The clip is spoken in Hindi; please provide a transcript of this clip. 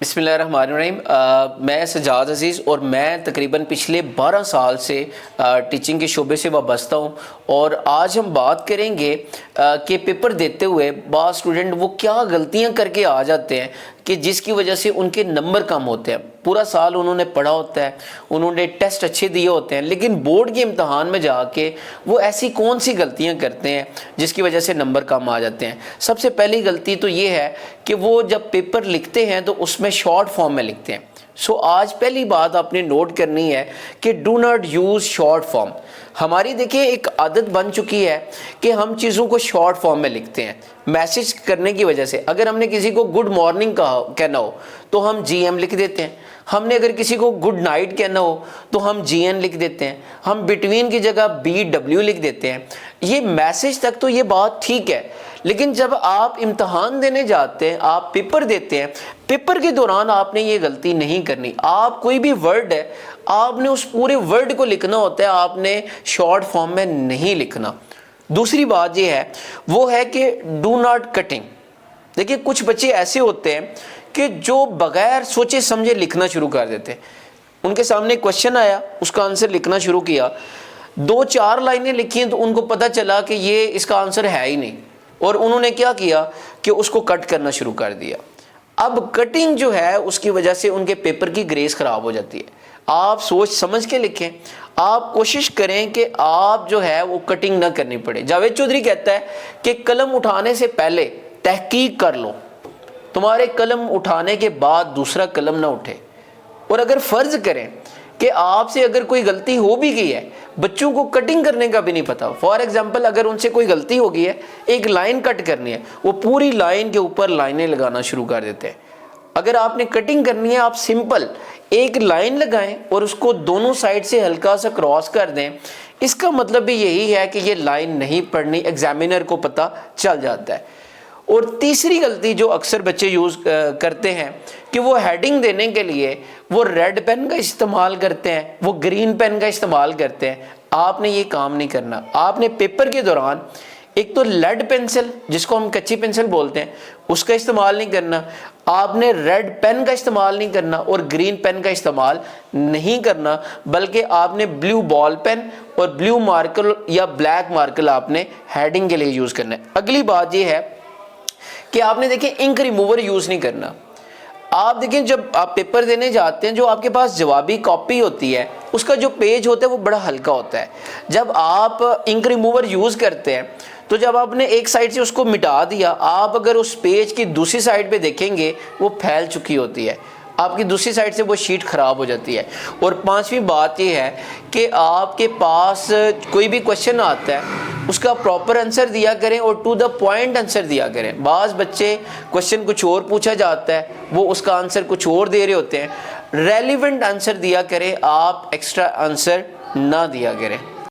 बिस्मिल्लाहिर्रहमानिर्रहीम। मैं सजाद अज़ीज़ और मैं तकरीबन पिछले 12 साल से टीचिंग के शोबे से वाबस्ता हूँ। और आज हम बात करेंगे कि पेपर देते हुए बाज़ स्टूडेंट वो क्या गलतियाँ करके आ जाते हैं कि जिसकी वजह से उनके नंबर कम होते हैं। पूरा साल उन्होंने पढ़ा होता है, उन्होंने टेस्ट अच्छे दिए होते हैं, लेकिन बोर्ड के इम्तहान में जाके वो ऐसी कौन सी गलतियां करते हैं जिसकी वजह से नंबर कम आ जाते हैं। सबसे पहली गलती तो ये है कि वो जब पेपर लिखते हैं तो उसमें शॉर्ट फॉर्म में लिखते हैं। आज पहली बात आपने नोट करनी है कि do not use short form. हमारी देखिए एक आदत बन चुकी है कि हम चीज़ों को शॉर्ट फॉर्म में लिखते हैं मैसेज करने की वजह से। अगर हमने किसी को गुड मॉर्निंग कहना हो तो हम GM लिख देते हैं। हमने अगर किसी को गुड नाइट कहना हो तो हम GN लिख देते हैं। हम बिटवीन की जगह BW लिख देते हैं। ये मैसेज तक तो ये बात ठीक है, लेकिन जब आप इम्तहान देने जाते हैं, आप पेपर देते हैं, पेपर के दौरान आपने ये गलती नहीं करनी। आप कोई भी वर्ड है, आपने उस पूरे वर्ड को लिखना होता है, आपने शॉर्ट फॉर्म में नहीं लिखना। दूसरी बात ये है वो है कि डू नॉट कटिंग। देखिए कुछ बच्चे ऐसे होते हैं कि जो बगैर सोचे समझे लिखना शुरू कर देते हैं। उनके सामने क्वेश्चन आया, उसका आंसर लिखना शुरू किया, 2-4 लाइनें लिखी तो उनको पता चला कि ये इसका आंसर है ही नहीं, और उन्होंने क्या किया कि उसको कट करना शुरू कर दिया। अब कटिंग जो है उसकी वजह से उनके पेपर की ग्रेस ख़राब हो जाती है। आप सोच समझ के लिखें, आप कोशिश करें कि आप जो है वो कटिंग ना करनी पड़े। जावेद चौधरी कहता है कि कलम उठाने से पहले तहकीक कर लो, तुम्हारे कलम उठाने के बाद दूसरा कलम ना उठे। और अगर फ़र्ज़ करें कि आपसे अगर कोई गलती हो भी गई है, बच्चों को कटिंग करने का भी नहीं पता। फॉर एग्जांपल अगर उनसे कोई गलती हो गई है, एक लाइन कट करनी है, वो पूरी लाइन के ऊपर लाइनें लगाना शुरू कर देते हैं। अगर आपने कटिंग करनी है, आप सिंपल एक लाइन लगाएं और उसको दोनों साइड से हल्का सा क्रॉस कर दें। इसका मतलब भी यही है कि ये लाइन नहीं पढ़नी, एग्जामिनर को पता चल जाता है। और तीसरी गलती जो अक्सर बच्चे यूज़ करते हैं कि वो हेडिंग देने के लिए वो रेड पेन का इस्तेमाल करते हैं, वो ग्रीन पेन का इस्तेमाल करते हैं। आपने ये काम नहीं करना। आपने पेपर के दौरान एक तो लेड पेंसिल, जिसको हम कच्ची पेंसिल बोलते हैं, उसका इस्तेमाल नहीं करना। आपने रेड पेन का इस्तेमाल नहीं करना और ग्रीन पेन का इस्तेमाल नहीं करना, बल्कि आपने ब्लू बॉल पेन और ब्लू मार्कर या ब्लैक मार्कर आपने हेडिंग के लिए यूज़ करना है। अगली बात ये है कि आपने देखिए इंक रिमूवर यूज़ नहीं करना। आप देखें जब आप पेपर देने जाते हैं, जो आपके पास जवाबी कॉपी होती है उसका जो पेज होता है वो बड़ा हल्का होता है। जब आप इंक रिमूवर यूज़ करते हैं तो जब आपने एक साइड से उसको मिटा दिया, आप अगर उस पेज की दूसरी साइड पे देखेंगे वो फैल चुकी होती है, आपकी दूसरी साइड से वो शीट ख़राब हो जाती है। और पांचवी बात ये है कि आपके पास कोई भी क्वेश्चन आता है उसका प्रॉपर आंसर दिया करें और टू द पॉइंट आंसर दिया करें। बाज़ बच्चे क्वेश्चन कुछ और पूछा जाता है, वो उसका आंसर कुछ और दे रहे होते हैं। रेलिवेंट आंसर दिया करें, आप एक्स्ट्रा आंसर ना दिया करें।